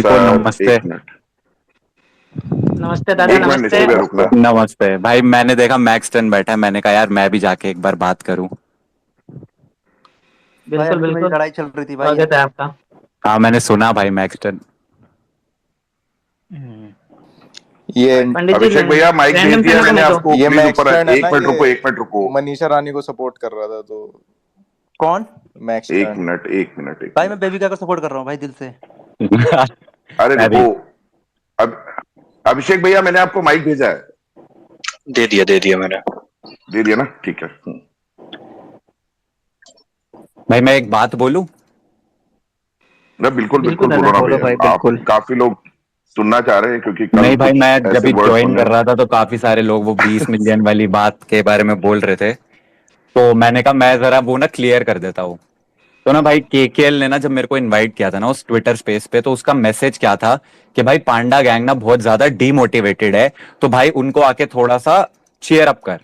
भाई को सर नमस्ते। एक मिनट। नमस्ते दादा, एक मिनट नमस्ते। निश्चय भैया रुकना। नमस्ते भाई, मैंने देखा मैक्स 10 बैठा है, मैंने कहा यार मैं भी जाके एक बार बात करूं। भाई बिल्कुल अभी तो मेरी बिल्कुल, लड़ाई चल रही थी भाई। स्वागत है आपका। हाँ मैंने सुना भाई मैक्स 10। ये पंडित जी, अभिषेक भैया माइक भेज रैंडम दिया खेलो मैंने नहीं तो। आपको, ये प्लीज ऊपर मैक्सटर्न है एक ना, मिनट रुको, ये एक मिनट रुको। मनीषा रानी को सपोर्ट कर रहा था तो कौन? एक मैक्सटर्न। मिनट एक मिनट एक भाई मैं मिनट। बेबी को सपोर्ट कर रहा हूँ भाई दिल से। अरे मैं रुको। भी। अब अभिषेक भैया मैंने आपको माइक भेजा है। दे दिया मैंने। दे दिया ना, ठीक है। भाई मैं एक बात बोलूं? ना बिल्कुल बिल्कुल बिल्कुल दादा। बोलो ना बोलो भैया। भाई, आप बिल्कुल। काफी लोग सुनना चाह रहे हैं क्योंकि कल नहीं भाई, कुछ मैं जब ऐसे भी वर्ड ज्वाइन सुने। कर रहा था तो काफी सारे लोग वो 20 मिलियन वाली बात के बारे में बोल रहे थे, तो मैंने कहा मैं जरा वो ना क्लियर कर देता हूँ। तो ना भाई केकेएल ने ना जब मेरे को इनवाइट किया था ना उस ट्विटर स्पेस पे, तो उसका मैसेज क्या था कि भाई पांडा गैंग ना बहुत ज्यादा डीमोटिवेटेड है, तो भाई उनको आके थोड़ा सा चीयर अप कर।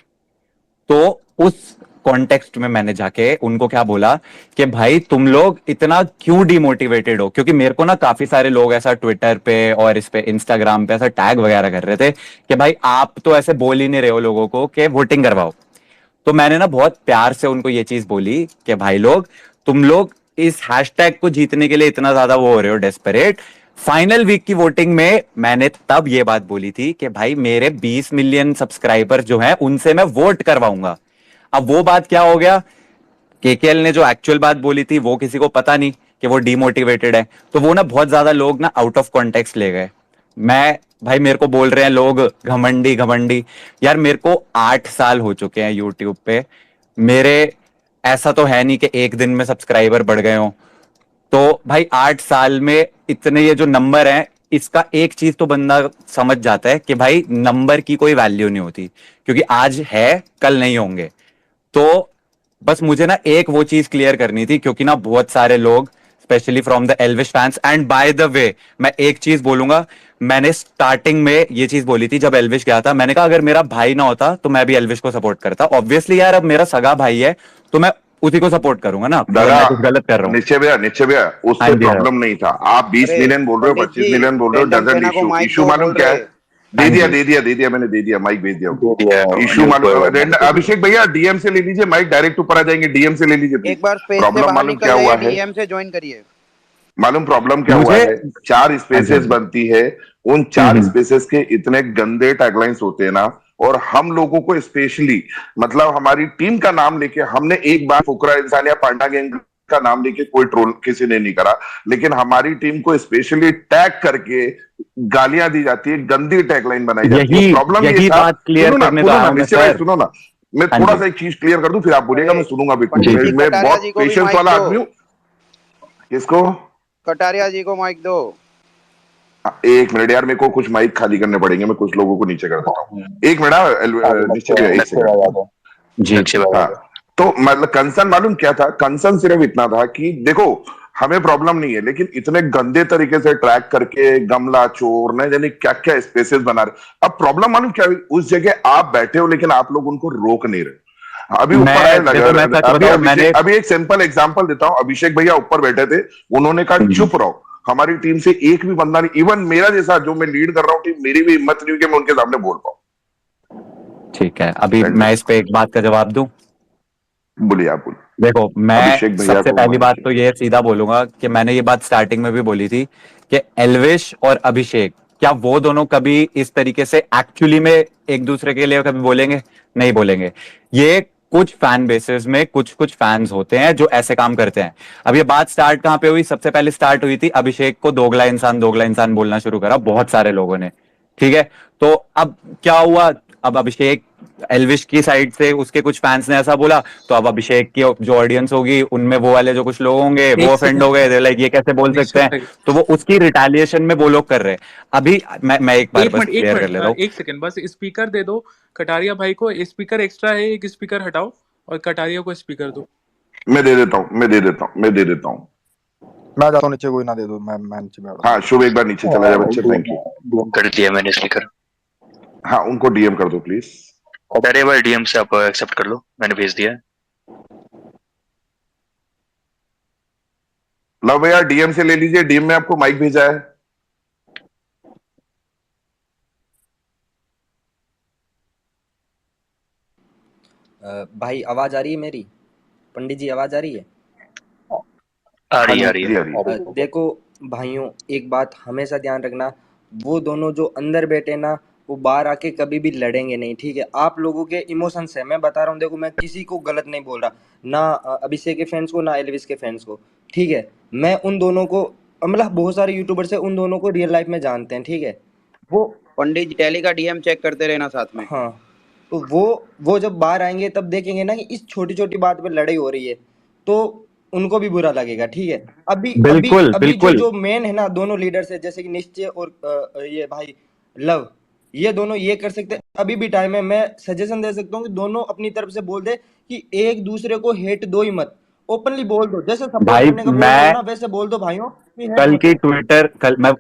तो उस कॉन्टेक्स्ट में मैंने जाके उनको क्या बोला कि भाई तुम लोग इतना क्यों डिमोटिवेटेड हो, क्योंकि मेरे को ना काफी सारे लोग ऐसा ट्विटर पे और इस पे इंस्टाग्राम पे ऐसा टैग वगैरह कर रहे थे कि भाई आप तो ऐसे बोल ही नहीं रहे हो लोगों को कि वोटिंग करवाओ। तो मैंने ना बहुत प्यार से उनको ये चीज बोली कि भाई लोग, तुम लोग इस हैशटैग को जीतने के लिए इतना ज्यादा वो हो रहे हो डेस्परेट। फाइनल वीक की वोटिंग में मैंने तब ये बात बोली थी कि भाई मेरे 20 मिलियन सब्सक्राइबर जो हैं उनसे मैं वोट करवाऊंगा। अब वो बात क्या हो गया, केकेएल ने जो एक्चुअल बात बोली थी वो किसी को पता नहीं कि वो डीमोटिवेटेड है, तो वो ना बहुत ज्यादा लोग ना आउट ऑफ कॉन्टेक्स्ट ले गए। मैं भाई, मेरे को बोल रहे हैं लोग घमंडी घमंडी। यार मेरे को 8 साल हो चुके हैं यूट्यूब पे। मेरे ऐसा तो है नहीं कि एक दिन में सब्सक्राइबर बढ़ गए हो। तो भाई 8 साल में इतने ये जो नंबर हैं, इसका एक चीज तो बंदा समझ जाता है कि भाई नंबर की कोई वैल्यू नहीं होती, क्योंकि आज है कल नहीं होंगे। तो बस मुझे ना एक वो चीज क्लियर करनी थी, क्योंकि ना बहुत सारे लोग specially from the Elvish fans, and by the way मैं एक चीज बोलूंगा, मैंने स्टार्टिंग में ये चीज बोली थी जब एल्विश गया था, मैंने कहा अगर मेरा भाई ना होता तो मैं भी एल्विश को सपोर्ट करता। ऑब्वियसली यार अब मेरा सगा भाई है तो मैं उसी को सपोर्ट करूंगा ना, अगर दादा मैं कुछ गलत कर रहा हूँ। निश्चय भैया हाँ उससे जी हाँ। प्रॉब्लम नहीं था। आप 20 अरे मिलियन बोल रहे हो, पंडित 25 जी, मिलियन बोल रहे हो, रैंडम डजंट सेना को इशू। माइक इशू दो मालूम बोल क्या रहे। है? हाँ जी। दे दिया मैंने, दे दिया माइक भेज दिया दे दिया। इशू म्यूट मालूम। करो, मैंने दे दिया। अभिषेक भैया डीएम से ले लीजिए माइक, डायरेक्ट ऊपर आ जाएंगे। डीएम से ले लीजिए प्लीज। एक बार स्पेस से प्रॉब्लम बाहर मालूम निकल क्या हुआ जाइए, है? डीएम से ज्वाइन करिए। मालूम प्रॉब्लम क्या हुआ मुझे है? 4 हाँ जी हाँ स्पेसेस जी। बनती है। उन हम्म 4 हम्म। स्पेसेस के इतने गंदे टैगलाइंस होते हैं ना। और हम लोगों को स्पेशली, मतलब हमारी टीम का नाम लेके हमने एक बार फुकरा इंसान या पांडा गैंग का नाम लेके कोई ट्रोल किसी ने नहीं करा, लेकिन हमारी टीम को स्पेशली टैग करके गालियां दी जाती है, गंदी टैगलाइन बनाई जाती है। यही प्रॉब्लम ये यही था। बात क्लियर करने तो सुनो आया ना हूं मैं निश्चय भाई, सर। सुनो ना। मैं हाँ थोड़ा जी। सा एक चीज क्लियर कर दूं, फिर आप बोलिएगा, अरे मैं सुनूंगा भी। पंडित जी जी, जी। मैं कटारिया बहुत जी को भी पेशेंस माइक वाला दो। आदमी हूं। किसको? कटारिया जी को माइक दो। एक मिनट यार, मेरे को कुछ माइक खाली करने पड़ेंगे, मैं कुछ लोगों को नीचे कर देता हूँ। एक मिनट निश्चय भैया, एक नक्शे सेकंड। लगा दो। जी नक्शे जी। लगा हाँ, दो। तो मतलब कंसर्न मालूम क्या था? कंसर्न सिर्फ इतना था कि देखो, हमें प्रॉब्लम नहीं है, लेकिन इतने गंदे तरीके से ट्रैक करके गमला चोर न जाने क्या क्या स्पेसेस बना रहे। अब प्रॉब्लम मालूम क्या हुई? उस जगह आप बैठे हो लेकिन आप लोग उनको रोक नहीं रहे। अभी ऊपर आए मैं देखो, मैं सच अभी बताऊं, मैंने अभी एक सिंपल एग्जांपल देता हूं। अभिषेक भैया ऊपर बैठे थे, उन्होंने कहा चुप रहो। हमारी टीम से एक भी बंदा नहीं, इवन मेरा जैसा जो मैं लीड कर रहा हूं टीम, मेरी भी हिम्मत नहीं हुई कि मैं उनके सामने बोल पाऊं। ठीक है, अभी मैं इस पे एक बात का जवाब दूं। बोलिए, आप बोलिए। देखो, मैं अभिषेक भैया सबसे को पहली बात माइक। तो ये सीधा बोलूंगा कि मैंने ये बात स्टार्टिंग में भी बोली थी कि एल्विश और अभिषेक, क्या वो दोनों कभी इस तरीके से एक्चुअली में एक दूसरे के लिए कभी बोलेंगे? नहीं बोलेंगे। ये कुछ फैन बेसिस में कुछ कुछ फैंस होते हैं जो ऐसे काम करते हैं। अब ये बात स्टार्ट कहां पे हुई? सबसे पहले स्टार्ट हुई थी अभिषेक को दोगला इंसान बोलना शुरू करा बहुत सारे लोगों ने। ठीक है, तो अब क्या हुआ? अब अभिषेक, एल्विश की साइड से उसके कुछ फैंस ने ऐसा बोला, तो अब अभिषेक की जो ऑडियंस होगी उनमें वो वाले जो कुछ लोग होंगे वो एक ऑफेंड हो सेकंड गए, लाइक ये कैसे बोल सकते निश्चय हैं। भाई, तो वो उसकी रिटेलिएशन में वो लोग कर रहे हैं। अभी मैं एक बार बस एक क्लियर कर लेता हूँ। मिनट, एक सेकंड बस स्पीकर दे दो। कटारिया भाई को स्पीकर एक्स्ट्रा है, एक स्पीकर हटाओ और कटारिया को स्पीकर दो। मैं दे देता हूँ, मैं दे देता हूँ। मैं जाता हूँ नीचे, कोई ना दे दो, मैं नीचे बैठ हाँ शुभ, एक बार नीचे चला जाए बच्चे, थैंक यू। डीएम कर दिया मैंने स्पीकर। हाँ उनको डीएम कर दो प्लीज। अरे भाई डीएम से आप एक्सेप्ट कर लो, मैंने भेज दिया है। लव भैया डीएम से ले लीजिए, डीएम में आपको माइक भेजा है। भाई आवाज आ रही है मेरी? पंडित जी आवाज आ रही है? आ हाँ रही जी, है आ रही है आ रही है। देखो भाइयों, एक बात हमेशा ध्यान रखना, वो दोनों जो अंदर बैठे ना, वो बाहर आके कभी भी लड़ेंगे नहीं, ठीक है? आप लोगों के इमोशंस है, मैं बता रहा हूँ। देखो मैं किसी को गलत नहीं बोल रहा, ना अभिषेक के फैंस को, ना एलविस के फैंस को, ठीक है? मैं उन दोनों को, मतलब बहुत सारे यूट्यूबर्स है, उन दोनों को रियल लाइफ में जानते हैं, ठीक है? वो पंडित जी टैली का डीएम चेक करते रहना साथ में। हाँ, तो वो जब बाहर आएंगे तब देखेंगे ना कि इस छोटी छोटी बात पे लड़ाई हो रही है, तो उनको भी बुरा लगेगा, ठीक है? अभी अभी बिल्कुल अभी जो बिल्कुल जो मेन है ना, दोनों लीडर्स है, जैसे कि निश्चय और ये भाई लव, ये दोनों ये कर सकते हैं, अभी भी टाइम है। मैं सजेशन दे सकता हूँ कि दोनों अपनी तरफ से बोल दे कि एक दूसरे को हेट दो ही मत, ओपनली बोल दो, जैसे सपोर्ट भाई। करने का बोल रहे हो मैं ना, वैसे बोल दो भाइयों कि हेट कल मत की करो। ट्विटर कल मैं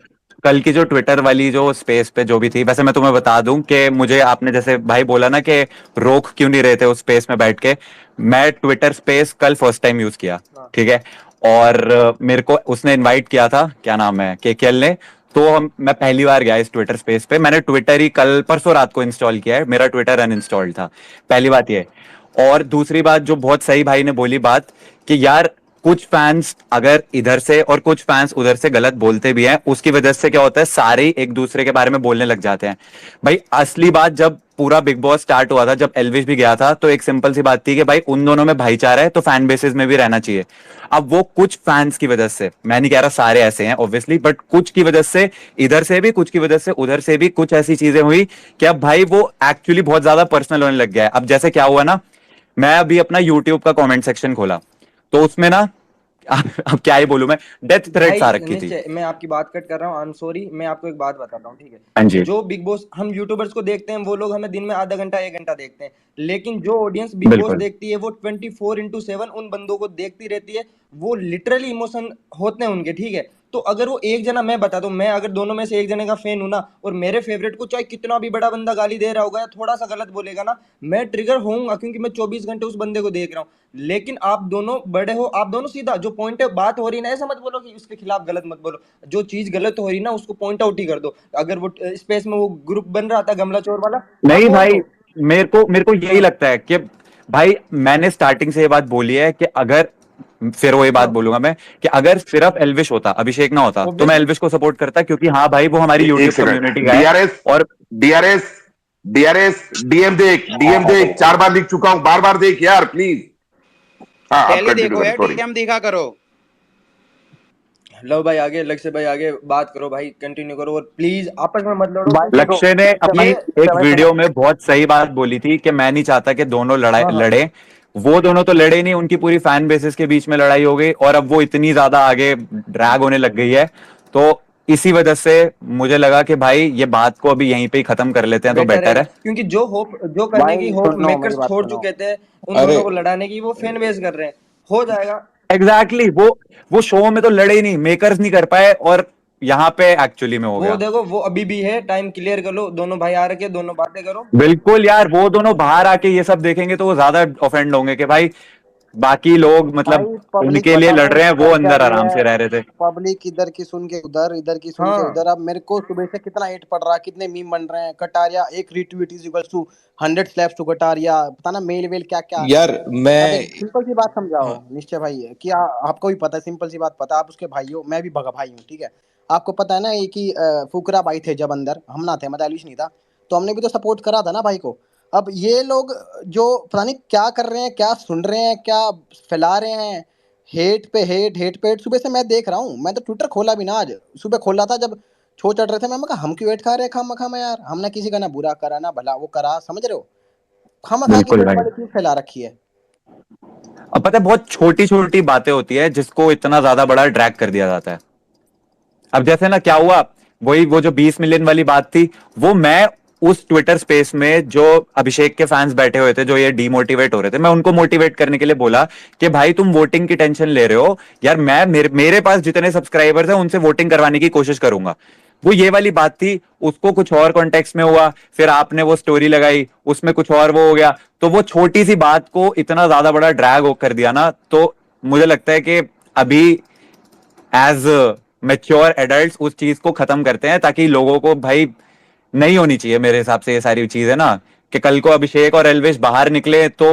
कल की जो ट्विटर वाली जो स्पेस पे जो भी थी, वैसे मैं तुम्हें बता दूं कि मुझे आपने जैसे भाई बोला ना कि रोक क्यों नहीं रहे थे उस स्पेस में बैठ के, मैं ट्विटर स्पेस कल फर्स्ट टाइम यूज किया, हाँ ठीक है? और मेरे को उसने इनवाइट किया था, क्या नाम है, केकेएल ने। तो मैं पहली बार गया इस ट्विटर स्पेस पे, मैंने ट्विटर ही कल परसों रात को इंस्टॉल किया है, मेरा ट्विटर अनइंस्टॉल्ड था। पहली बात ये। और दूसरी बात जो बहुत सही भाई ने बोली बात, कि यार कुछ फैंस अगर इधर से और कुछ फैंस उधर से गलत बोलते भी हैं, उसकी वजह से क्या होता है, सारे एक दूसरे के बारे में बोलने लग जाते हैं। भाई असली बात, जब पूरा बिग बॉस स्टार्ट हुआ था, जब एलविश भी गया था, तो एक सिंपल सी बात थी कि भाई उन दोनों में भाईचारा है तो फैन बेसिस में भी रहना चाहिए। अब वो कुछ फैंस की वजह से, मैं नहीं कह रहा सारे ऐसे हैं ऑब्वियसली, बट कुछ की वजह से इधर से भी, कुछ की वजह से उधर से भी कुछ ऐसी चीजें हुई कि अब भाई वो एक्चुअली बहुत ज्यादा पर्सनल होने लग गया है। अब जैसे क्या हुआ ना, मैं अभी अपना यूट्यूब का कमेंट सेक्शन खोला, तो उसमें ना अब क्या ही बोलूं मैं, डेथ थ्रेट्स भाई आ रखी थी। निश्चय, मैं आपकी बात कट कर रहा हूँ, आई एम सॉरी। मैं आपको एक बात बताता हूँ, ठीक है? हाँ जी। जो बिग बॉस हम यूट्यूबर्स को देखते हैं, वो लोग हमें दिन में आधा घंटा 1 घंटा देखते हैं, लेकिन जो ऑडियंस बिग बॉस बिल्कुल देखती है, वो 24x7 उन बंदों को देखती रहती है। वो लिटरली इमोशन होते हैं उनके, ठीक है? तो अगर वो एक जना, मैं बता दूं, मैं अगर दोनों में से एक जने का फैन हूं ना, और मेरे फेवरेट को चाहे कितना भी बड़ा बंदा गाली दे रहा होगा या थोड़ा सा गलत बोलेगा ना, मैं ट्रिगर होऊंगा, क्योंकि मैं 24 घंटे उस बंदे को देख रहा हूँ। लेकिन आप दोनों बड़े हो, आप दोनों सीधा जो पॉइंट है, बात हो रही ना, ऐसा मत बोलो कि उसके खिलाफ गलत मत बोलो, जो चीज गलत हो रही ना उसको पॉइंट आउट ही कर दो। अगर वो स्पेस में वो ग्रुप बन रहा था गमला चोर वाला, आप नहीं बोल भाई, दो। मेरे को यही हाँ लगता है कि भाई मैंने स्टार्टिंग से ये बात बोली है कि अगर, फिर वही बात हाँ, बोलूंगा मैं, कि अगर सिर्फ एल्विश होता, अभिषेक ना होता, तो मैं ऑब्वियसली। एल्विश को सपोर्ट करता, क्योंकि हाँ भाई वो हमारी एक यूट्यूब कम्युनिटी सेकंड, का है। डीआरएस, और डीआरएस, डीआरएस, डीएम देख, 4 बार लिख चुका हूं, बार बार देख यार प्लीज। हाँ, आप टैली कंटिन्यू देखो करें, यार, सॉरी। डीएम दिखा करो। लो भाई आगे, लक्ष्य भाई आगे बात करो भाई, कंटिन्यू करो, और प्लीज आपस में मत लड़ो, भाई क्योंकि देखो, लक्ष्य ने अपनी ये एक वीडियो में बहुत सही बात बोली थी कि मैं नहीं चाहता कि दोनों लड़ाई हाँ हाँ, लड़े। वो दोनों तो लड़े नहीं, उनकी पूरी फैन बेसिस के बीच में लड़ाई हो गई, और अब वो इतनी ज्यादा आगे ड्रैग होने लग गई है। तो इसी वजह से मुझे लगा कि भाई ये बात को अभी यहीं पे ही खत्म कर लेते हैं तो बेटर बेटर रहेगा, है। क्योंकि जो होप, जो करने की भाई होप सुनो, मेरी मेकर्स बात छोड़ सुनो। चुके थे उन अरे दोनों को लड़ाने की, वो फैन बेस कर रहे हैं, हो जाएगा। एग्जैक्टली exactly, वो शो में तो लड़े ही नहीं, मेकर्स नहीं कर पाए, और यहाँ पे एक्चुअली में हो वो गया। देखो, वो अभी भी है, टाइम क्लियर कर लो, दोनों भाई आ रखे, दोनों बातें करो। बिल्कुल यार, वो दोनों बाहर आके ये सब देखेंगे तो वो ज्यादा ऑफेंड होंगे कि भाई बाकी लोग मतलब भाई पब्लिक उनके लिए पता लड़ है रहे हैं, वो कर क्या अंदर रही आराम है? से रह रहे थे। पब्लिक इधर की सुन के उधर, इधर की सुन के हाँ उधर। अब मेरे को सुबह से कितना हेट पड़ रहा है, कितने मीम बन रहे हैं। कटारिया एक retweet is equals to 100 slaps to Kataria, पता ना मेल वेल क्या क्या आ रहा यार है। अब मैं एक सिंपल सी बात समझाओ हाँ निश्चय भाई, कि आपको भी पता है, सिंपल सी बात पता है, आप उसके भाई हो, मैं भी भगा भाई हूँ, ठीक है? आपको पता है ना ये कि फुकरा भाई थे जब अंदर, हम ना थे, मतलब नहीं था, तो हमने भी तो सपोर्ट करा था ना भाई को। अब ये लोग जो पता नहीं क्या कर रहे हैं, क्या सुन रहे हैं, क्या फैला रहे हैं, हेट पे हेट, हेट पे हेट। सुबह से मैं देख रहा हूँ, मैं तो ट्विटर खोला भी ना आज, सुबह खोला था जब छो चढ़ रहे थे। मैं कहा हम क्यों हेट खा रहे हैं खाम खा में यार, हमने किसी का ना बुरा करा ना भला वो करा, समझ रहे हो? खाम खा की बिल्कुल हेट भाई। वाली चीज फैला रखी है। अब पता है, बहुत छोटी छोटी बातें होती है जिसको इतना ज्यादा बड़ा ड्रैग कर दिया जाता है। अब जैसे ना क्या हुआ, वही वो जो 20 मिलियन वाली बात थी, वो मैं उस ट्विटर स्पेस में जो अभिषेक के फैंस बैठे हुए थे, जो ये डीमोटिवेट हो रहे थे, मैं उनको मोटिवेट करने के लिए बोला कि भाई तुम वोटिंग की टेंशन ले रहे हो यार, मैं मेरे पास जितने सब्सक्राइबर्स हैं उनसे वोटिंग करवाने की कोशिश करूंगा। वो ये वाली बात थी, उसको कुछ और कॉन्टेक्स्ट में हुआ, फिर आपने वो स्टोरी लगाई, उसमें कुछ और वो हो गया, तो वो छोटी सी बात को इतना ज्यादा बड़ा ड्रैग कर दिया ना। तो मुझे लगता है कि अभी एज मैच्योर एडल्ट उस चीज को खत्म करते हैं, ताकि लोगों को भाई नहीं होनी चाहिए मेरे हिसाब से ये सारी चीज है ना, कि कल को अभिषेक और एल्विश बाहर निकले तो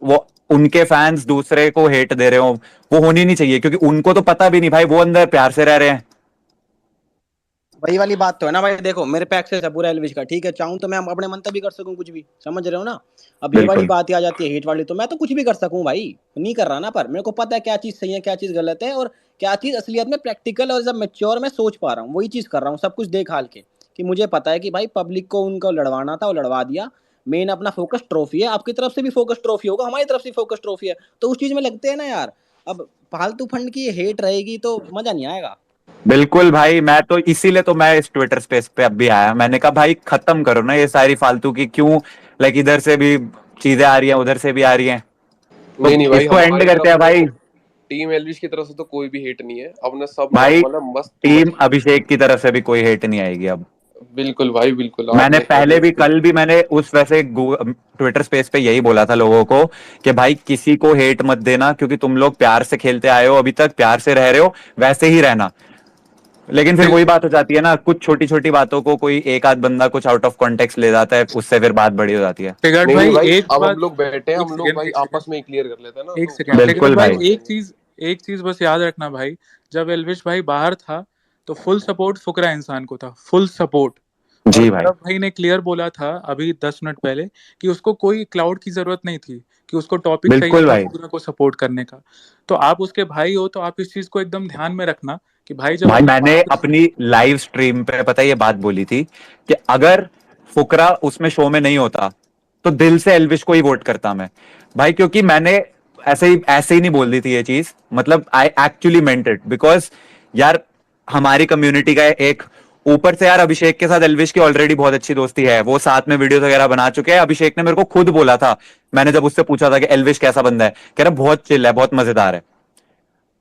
वो उनके फैंस दूसरे को हेट दे रहे हो, वो होनी नहीं चाहिए, क्योंकि उनको तो पता भी नहीं भाई, वो अंदर प्यार से रह रहे हैं। वही वाली बात तो है ना भाई। देखो मेरे पे एक्सेस है पूरा एलविश का, ठीक है, चाहूँ तो मैं अपने मन तक भी कर सकूं कुछ भी, समझ रहे हो ना। अब ये वाली बिल्कुल बात ही आ जाती है हेट वाली, तो मैं तो कुछ भी कर सकूं भाई, नहीं कर रहा ना, पर मेरे को पता है क्या चीज सही है क्या चीज गलत है, और क्या चीज असलियत में प्रैक्टिकल और जब मेच्योर मैं सोच पा रहा हूँ वही चीज कर रहा हूँ, सब कुछ देख हाल के, कि मुझे पता है कि भाई पब्लिक को उनको लड़वाना था, वो लड़वा दिया। मेन अपना फोकस ट्रॉफी है, आपकी तरफ से भी फोकस ट्रॉफी होगा, हमारी तरफ से फोकस ट्रॉफी है, तो उस चीज में लगते हैं ना यार। अब फालतू फंड की हेट रहेगी तो मजा नहीं आएगा। बिल्कुल भाई, मैं तो इसीलिए तो मैं इस ट्विटर स्पेस पे अब भी आया, मैंने कहा भाई खत्म करो ना ये सारी फालतू की, क्यों लाइक इधर से भी चीजें आ रही हैं उधर से भी आ रही हैं, तो नहीं भाई, इसको एंड हमारी करते तरफ हैं से भाई। तो टीम एलविश की तरफ से तो कोई भी हेट नहीं है, अपने सब भाई मतलब मस्त टीम मजे। अभिषेक की तरफ से भी कोई हेट नहीं आएगी अब। बिल्कुल भाई बिल्कुल, आप मैंने देखना पहले भी, देखते। कल भी मैंने उस वैसे ट्विटर स्पेस पे यही बोला था लोगों को कि भाई किसी को हेट मत देना, क्योंकि तुम लोग प्यार से खेलते आए हो, अभी तक प्यार से रह रहे हो, वैसे ही रहना। लेकिन फिर वही बात हो जाती है ना, कुछ छोटी छोटी बातों को कोई एक आध बंदा कुछ आउट ऑफ कॉन्टेक्स्ट ले जाता है, उससे फिर बात बड़ी हो जाती है। टिकट नहीं भाई भाई, एक अब हम बात, लोग बैठे हैं, एक हम लोग सेकेंड भाई एक सेकेंड आपस में ही क्लियर कर लेते हैं ना, एक तो सेकेंड बात टिकट बिल्कुल भाई, भाई। नहीं है। एक चीज बस याद रखना भाई, जब एलविश भाई बाहर था तो फुल सपोर्ट फुकरा इंसान को था, फुल सपोर्ट। और जी भाई। गौरव भाई ने क्लियर बोला था अभी 10 मिनट पहले कि उसको कोई क्लाउड की जरूरत नहीं थी, कि उसको टॉपिक चाहिए बिल्कुल था भाई। फुकरा को सपोर्ट करने का। तो आप उसके भाई हो तो आप इस चीज को एकदम ध्यान में रखना कि भाई जब भाई अपना मैंने बात, अपनी लाइव स्ट्रीम पे पता है ये बात बोली थी कि अगर फुकरा उसमें शो में नहीं होता तो दिल से एल्विश को ही वोट करता मैं भाई, क्योंकि मैंने ऐसे ही नहीं बोल दी थी ये चीज, मतलब I actually meant it, because यार हमारी कम्युनिटी का एक, ऊपर से यार अभिषेक के साथ एल्विश की ऑलरेडी बहुत अच्छी दोस्ती है, वो साथ में वीडियोस वगैरह बना चुके हैं। अभिषेक ने मेरे को खुद बोला था, मैंने जब उससे पूछा था कि एल्विश कैसा बंदा है, कह रहा बहुत चिल है, बहुत मजेदार है।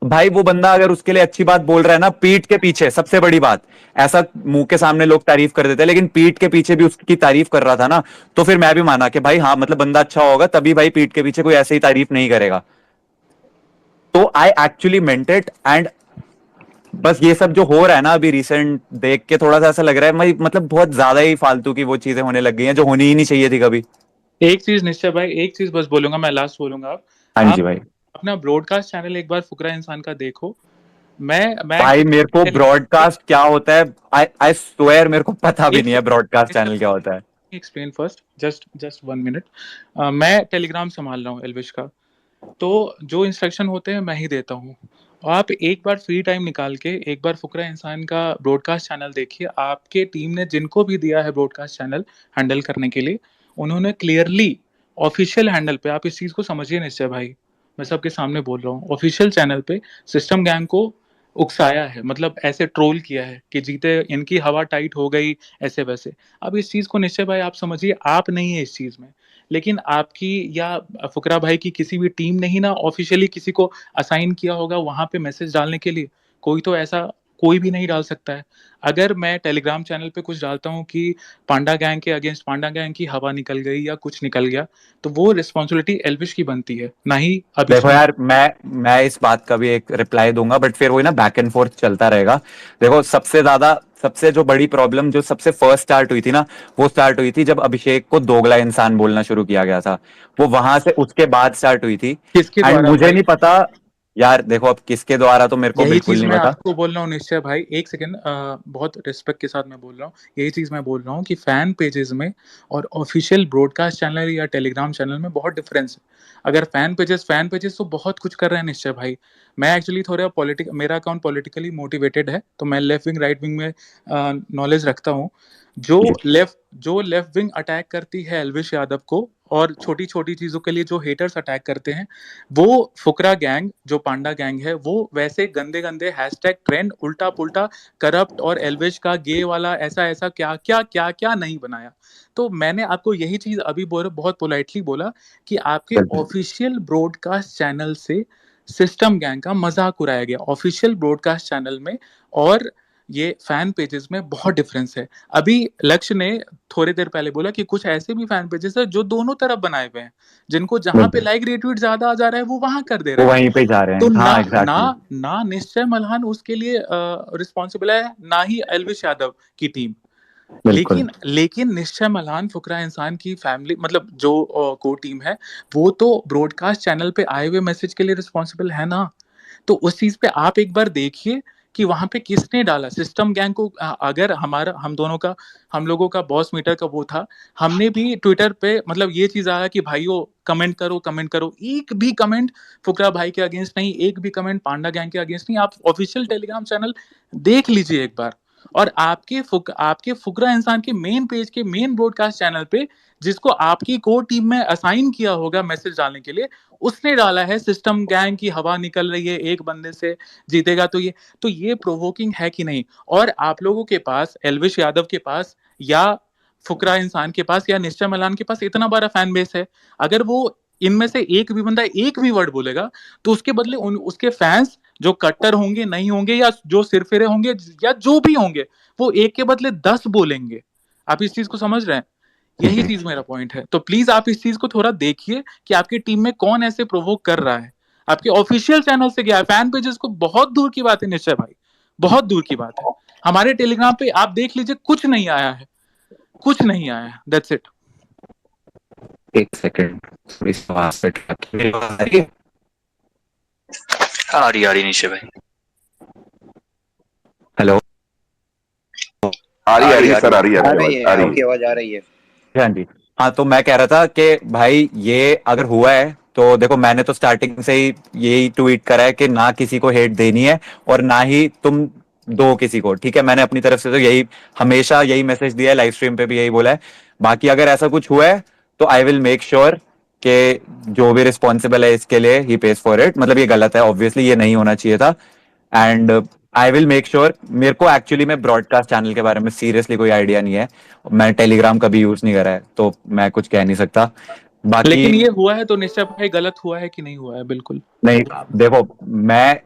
भाई वो बंदा अगर उसके लिए अच्छी बात बोल रहा है ना, पीठ के पीछे, सबसे बड़ी बात, ऐसा मुंह के सामने लोग तारीफ कर देते हैं लेकिन पीठ के पीछे भी उसकी तारीफ कर रहा था ना, तो फिर मैं भी माना कि भाई हाँ मतलब बंदा अच्छा होगा, तभी भाई पीठ के पीछे कोई ऐसे ही तारीफ नहीं करेगा। तो I actually meant it, and बस ये सब जो हो रहा है ना अभी रिसेंट देख के थोड़ा सा ऐसा लग रहा है भाई, मतलब बहुत ज्यादा ही फालतू की वो चीजें होने लग गई हैं जो होनी ही नहीं चाहिए थी कभी। एक चीज निश्चय भाई, एक चीज बस बोलूंगा, मैं लास्ट बोलूंगा। हाँ जी आप भाई। अपना ब्रॉडकास्ट चैनल एक बार फुकरा इंसान का देखो। मैं भाई मेरे को ब्रॉडकास्ट क्या होता है, आई आई स्वेयर मेरे को पता भी एक नहीं है ब्रॉडकास्ट चैनल क्या होता है। Explain first, just just 1 minute. मैं टेलीग्राम संभाल रहा हूँ एलविश का, तो जो इंस्ट्रक्शन होते हैं मैं ही देता हूँ। और आप एक बार फ्री टाइम निकाल के एक बार फुकरा इंसान का ब्रॉडकास्ट चैनल देखिए, आपके टीम ने जिनको भी दिया है ब्रॉडकास्ट चैनल हैंडल करने के लिए, उन्होंने क्लियरली ऑफिशियल हैंडल पे, आप इस चीज को समझिए निश्चय भाई, मैं सबके सामने बोल रहा हूँ, ऑफिशियल चैनल पे सिस्टम गैंग को उकसाया है, मतलब ऐसे ट्रोल किया है कि जीते इनकी हवा टाइट हो गई, ऐसे वैसे। अब इस चीज को निश्चय भाई आप समझिए, आप नहीं है इस चीज में, लेकिन आपकी या फुकरा भाई की किसी भी टीम ने ही ना ऑफिशियली किसी को असाइन किया होगा वहां पे मैसेज डालने के लिए। कोई तो ऐसा कोई भी नहीं डाल सकता है। अगर मैं टेलीग्राम चैनल पे कुछ डालता हूँ कि पांडा गैंग के अगेंस्ट पांडा गैंग की हवा निकल गई या कुछ निकल गया, तो वो रिस्पॉन्सिबिलिटी एल्विश की बनती है, ना ही देखो अभिषेक। यार मैं इस बात का भी एक रिप्लाई दूंगा, बट फिर वही ना बैक एंड फोर्थ चलता रहेगा। देखो सबसे जो बड़ी प्रॉब्लम जो सबसे फर्स्ट स्टार्ट हुई थी ना, वो स्टार्ट हुई थी जब अभिषेक को दोगला इंसान बोलना शुरू किया गया था, वो वहां से उसके बाद स्टार्ट हुई थी। किसके एंड द्वारा मुझे भाई? नहीं पता यार, देखो अब किसके द्वारा तो मेरे को यही बिल्कुल चीज नहीं मैं पता। आपको बोल रहा हूँ निश्चय भाई, एक सेकेंड, बहुत रिस्पेक्ट के साथ मैं बोल रहा हूँ, यही चीज मैं बोल रहा हूँ कि फैन पेजेस में और ऑफिशियल ब्रॉडकास्ट चैनल या टेलीग्राम चैनल में बहुत डिफरेंस है। अगर फैन पेजेस तो बहुत कुछ कर रहे हैं निश्चय भाई। मैं एक्चुअली थोड़ा मेरा अकाउंट पॉलिटिकली मोटिवेटेड है, तो मैं लेफ्ट विंग राइट विंग में नॉलेज रखता हूँ। जो लेफ्ट विंग अटैक करती है एल्विश यादव को, और छोटी छोटी चीजों के लिए जो हेटर्स अटैक करते हैं, वो फुकरा गैंग जो पांडा गैंग है, वो वैसे गंदे गंदे हैशटैग ट्रेंड उल्टा पुल्टा करप्ट और एल्विश का गे वाला ऐसा ऐसा क्या क्या क्या क्या नहीं बनाया। तो मैंने आपको यही चीज अभी बहुत पोलाइटली बोला कि आपके ऑफिशियल ब्रॉडकास्ट चैनल से सिस्टम गैंग का मजाक उड़ाया गया ऑफिशियल ब्रॉडकास्ट चैनल में, और ये फैन पेजेस में बहुत डिफरेंस है। अभी लक्ष्य ने थोड़ी देर पहले बोला कि कुछ ऐसे भी फैन पेजेस है जो दोनों तरफ बनाए हुए हैं, जिनको जहां पे लाइक रिट्वीट ज्यादा आ जा रहा है वो वहां कर दे वो रहे हैं। वहीं पे जा रहे तो हैं, ना हाँ ना एग्जैक्टली। ना निश्चय मल्हान उसके लिए रिस्पॉन्सिबल है, ना ही एल्विश यादव की टीम। बिल्कुल। लेकिन निश्चय मल्हान फुकरा इंसान की फैमिली मतलब जो को टीम है, वो तो ब्रॉडकास्ट चैनल पे आए हुए मैसेज के लिए रिस्पॉन्सिबल है ना। तो उस चीज पे आप एक बार देखिए कि वहां पे किसने डाला सिस्टम गैंग को। अगर हमारा हम लोगों का बॉस मीटर का वो था, हमने भी ट्विटर पे मतलब ये चीज आया कि भाइयों कमेंट करो, एक भी कमेंट फुकरा भाई के अगेंस्ट नहीं, एक भी कमेंट पांडा गैंग के अगेंस्ट नहीं। आप ऑफिशियल टेलीग्राम चैनल देख लीजिए एक बार, और आपके फुकरा इंसान के मेन पेज के मेन ब्रॉडकास्ट चैनल पे, जिसको आपकी कोर टीम में असाइन किया होगा मैसेज डालने के लिए, उसने डाला है सिस्टम गैंग की हवा निकल रही है, एक बंदे से जीतेगा। तो ये प्रोवोकिंग है कि नहीं। और आप लोगों के पास, एल्विश यादव के पास या फुकरा इंसान के पास या निश्चय मलान के पास इतना बड़ा फैन बेस है, अगर वो इनमें से एक भी बंदा एक भी वर्ड बोलेगा तो उसके बदले उसके फैंस जो कट्टर होंगे नहीं होंगे, या जो सिरफिरे होंगे, या जो भी होंगे, वो एक के बदले 10 बोलेंगे। आप इस चीज को समझ रहे हैं? यही चीज मेरा पॉइंट है। तो प्लीज आप इस चीज को थोड़ा देखिए कि आपकी टीम में कौन ऐसे प्रोवोक कर रहा है। आपके ऑफिशियल चैनल से गया है, फैन पेजेस को बहुत दूर की बात है निश्चय भाई, बहुत दूर की बात है। हमारे टेलीग्राम पे आप देख लीजिए, कुछ नहीं आया है, कुछ नहीं आया है। That's it. एक सेकंड, थोड़ी सी आवाज पे मेरी आवाज आ रही है? आ रही निश्चय भाई। हेलो। आ रही है सर, आ रही है, आ रही है, आ रही आपकी है। आवाज आ रही है। हाँ जी। हाँ, तो मैं कह रहा था कि भाई ये अगर हुआ है तो देखो, मैंने तो स्टार्टिंग से ही यही ट्वीट करा है कि ना किसी को हेट देनी है और ना ही तुम दो किसी को, ठीक है। मैंने अपनी तरफ से तो यही हमेशा यही मैसेज दिया है, लाइव स्ट्रीम पे भी यही बोला है। बाकी अगर ऐसा कुछ हुआ है तो आई विल मेक श्योर कि जो भी रिस्पॉन्सिबल है इसके लिए ही पेज फॉर इट। मतलब ये गलत है, ऑब्वियसली ये नहीं होना चाहिए था। And I will make sure. मेरे को एक्चुअली में ब्रॉडकास्ट चैनल के बारे में सीरियसली कोई आइडिया नहीं है, मैं टेलीग्राम कभी यूज नहीं करा है, तो मैं कुछ कह नहीं सकता। बाकी लेकिन ये हुआ है तो निश्चय भाई गलत हुआ है कि नहीं हुआ है? बिल्कुल नहीं, देखो, मैं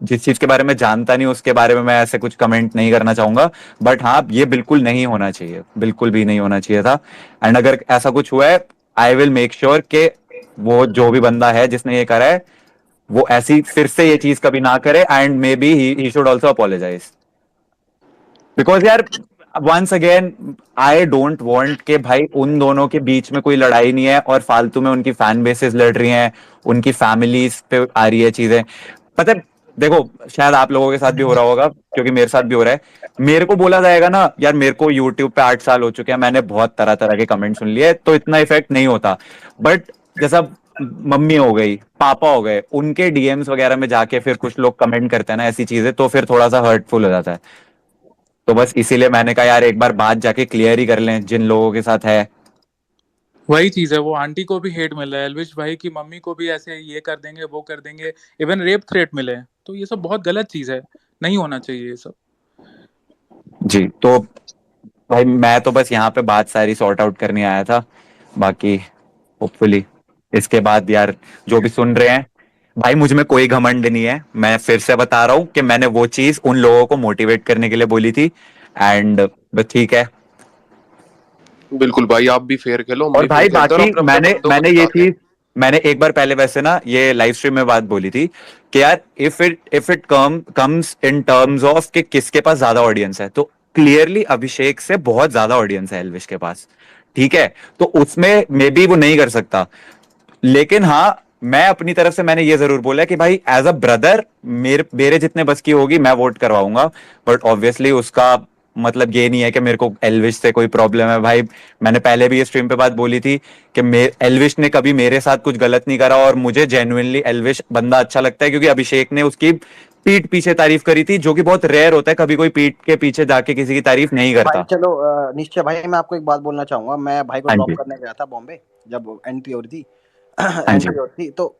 जिस चीज के बारे में जानता नहीं उसके बारे में मैं ऐसे कुछ कमेंट नहीं करना चाहूंगा। बट हाँ, ये बिल्कुल नहीं होना चाहिए, बिल्कुल भी नहीं होना चाहिए था। एंड अगर ऐसा कुछ हुआ है, आई विल मेक श्योर कि वो जो भी बंदा है जिसने ये करा है, वो ऐसी फिर से ये चीज कभी ना करे। And may be he should also apologise, because यार once again I don't want के भाई उन दोनों के बीच में कोई लड़ाई नहीं है और फालतू में उनकी फैन बेसेस लड़ रही हैं, उनकी फैमिलीज पे आ रही है चीजें। पता है, देखो, शायद आप लोगों के साथ भी हो रहा होगा, क्योंकि मेरे साथ भी हो रहा है। मेरे को बोला जाएगा ना यार, मेरे को यूट्यूब पे 8 साल हो चुके हैं, मैंने बहुत तरह तरह के कमेंट सुन लिए, तो इतना इफेक्ट नहीं होता। बट जैसा मम्मी हो गई, पापा हो गए, उनके डीएम्स वगैरह में जाके फिर कुछ लोग कमेंट करते हैं ना ऐसी चीजें, तो फिर थोड़ा सा हर्टफुल हो जाता है। तो बस इसीलिए मैंने कहा यार एक बार बात जाके क्लियर ही कर लें जिन लोगों के साथ है। वही चीज है, वो आंटी को भी हेट मिल रहा है, एल्विश भाई की मम्मी को भी ऐसे ये कर देंगे वो कर देंगे, इवन रेप थ्रेट मिले हैं। तो ये सब बहुत गलत चीज है, नहीं होना चाहिए ये सब। जी, तो भाई मैं तो बस यहाँ पे बात सारी सॉर्ट आउट करने आया था। बाकी होपफुली इसके बाद यार जो भी सुन रहे हैं, भाई मुझ में कोई घमंड नहीं है, मैं फिर से बता रहा हूँ कि मैंने वो चीज उन लोगों को मोटिवेट करने के लिए बोली थी। एंड बस ठीक है। बिल्कुल भाई, आप भी फेयर खेलो, हम और भी भाई फेयर खेलते हैं और बाकी अपने अपने बंदों को मैंने ये जिता के। चीज मैंने एक बार पहले वैसे ना ये लाइव स्ट्रीम में बात बोली थी कि यार if it comes in terms of कि किसके पास ज्यादा ऑडियंस है, तो क्लियरली अभिषेक से बहुत ज्यादा ऑडियंस है एल्विश के पास, ठीक है। तो उसमें मे बी वो नहीं कर सकता, लेकिन हाँ, मैं अपनी तरफ से मैंने ये जरूर बोला कि भाई एज अ ब्रदर मेरे जितने बस की होगी मैं वोट करवाऊंगा। बट ऑब्वियसली उसका मतलब ये नहीं है कि मेरे को एल्विश से कोई प्रॉब्लम है। भाई मैंने पहले भी ये स्ट्रीम पे बात बोली थी कि एल्विश ने कभी मेरे साथ कुछ गलत नहीं करा, और मुझे जेन्युइनली एल्विश बंदा अच्छा लगता है, क्योंकि अभिषेक ने उसकी पीठ पीछे तारीफ करी थी, जो कि बहुत रेयर होता है, कभी कोई पीठ के पीछे जाके किसी की तारीफ नहीं भाई करता। चलो निश्चय भाई, मैं आपको एक बात बोलना चाहूंगा। मैं भाई को हाँ ड्रॉप जी, करने गया था बॉम्बे, जब एंट्री हो रही थी हाँ जी, एंट्री हो रही थी, तो